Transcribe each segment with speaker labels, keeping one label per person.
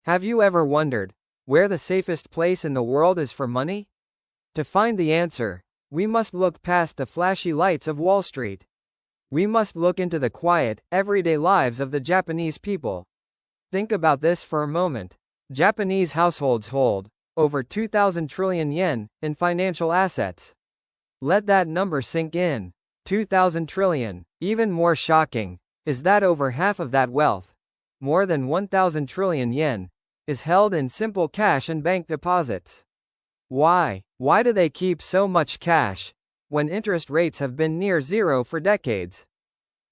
Speaker 1: Have you ever wondered where the safest place in the world is for money? To find the answer, we must look past the flashy lights of Wall Street. We must look into the quiet, everyday lives of the Japanese people. Think about this for a moment. Japanese households hold over 2,000 trillion yen in financial assets. Let that number sink in. 2,000 trillion. Even more shocking is that over half of that wealth, more than 1,000 trillion yen, is held in simple cash and bank deposits. Why? Why do they keep so much cash when interest rates have been near zero for decades?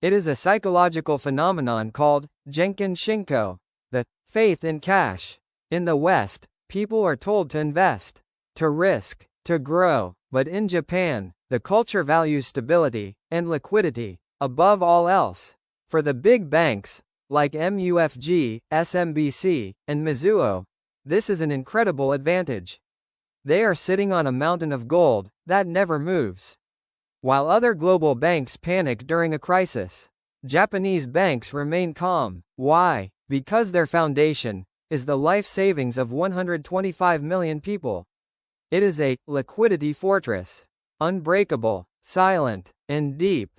Speaker 1: It is a psychological phenomenon called Genkin Shinko, the faith in cash. In the West, people are told to invest, to risk, to grow, but in Japan, the culture values stability and liquidity above all else. For the big banks, like MUFG, SMBC, and Mizuho, this is an incredible advantage. They are sitting on a mountain of gold that never moves. While other global banks panic during a crisis, Japanese banks remain calm. Why? Because their foundation is the life savings of 125 million people. It is a liquidity fortress. Unbreakable, silent, and deep.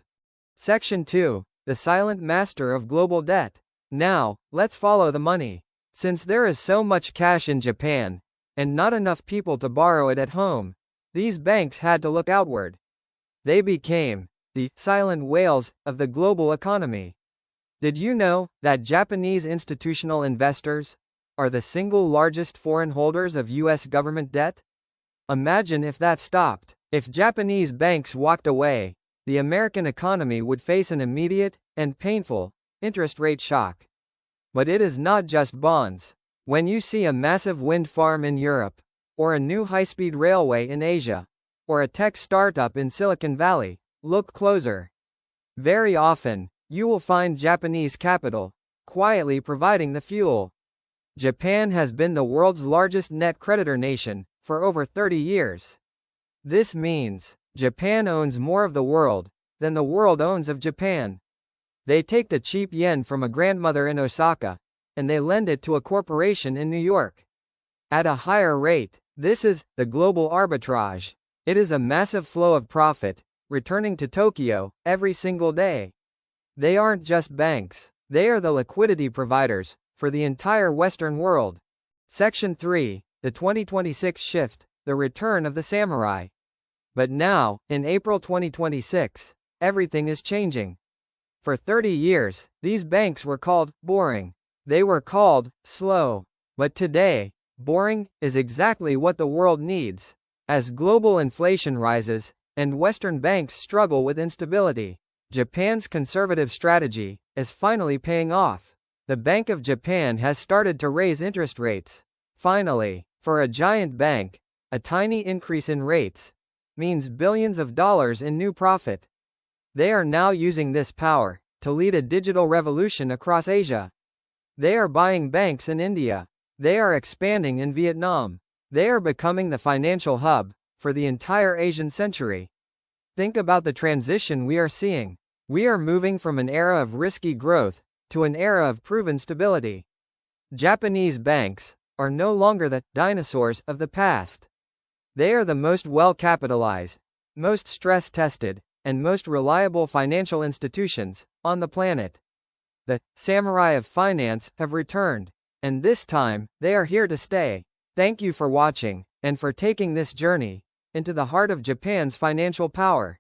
Speaker 1: Section 2. The silent master of global debt. Now, let's follow the money. Since there is so much cash in Japan, and not enough people to borrow it at home, these banks had to look outward. They became the silent whales of the global economy. Did you know that Japanese institutional investors are the single largest foreign holders of U.S. government debt? Imagine if that stopped. If Japanese banks walked away, the American economy would face an immediate and painful interest rate shock. But it is not just bonds. When you see a massive wind farm in Europe, or a new high-speed railway in Asia, or a tech startup in Silicon Valley, look closer. Very often, you will find Japanese capital quietly providing the fuel. Japan has been the world's largest net creditor nation for over 30 years. This means Japan owns more of the world than the world owns of Japan. They take the cheap yen from a grandmother in Osaka, and they lend it to a corporation in New York at a higher rate. This is the global arbitrage. It is a massive flow of profit returning to Tokyo every single day. They aren't just banks, they are the liquidity providers for the entire Western world. Section 3. The 2026 shift, the return of the samurai. But now, in April 2026, everything is changing. For 30 years, these banks were called boring. They were called slow. But today, boring is exactly what the world needs. As global inflation rises, and Western banks struggle with instability, Japan's conservative strategy is finally paying off. The Bank of Japan has started to raise interest rates. Finally, for a giant bank, a tiny increase in rates means billions of dollars in new profit. They are now using this power to lead a digital revolution across Asia. They are buying banks in India. They are expanding in Vietnam. They are becoming the financial hub for the entire Asian century. Think about the transition we are seeing. We are moving from an era of risky growth to an era of proven stability. Japanese banks are no longer the dinosaurs of the past. They are the most well-capitalized, most stress-tested, and most reliable financial institutions on the planet. The samurai of finance have returned, and this time, they are here to stay. Thank you for watching, and for taking this journey into the heart of Japan's financial power.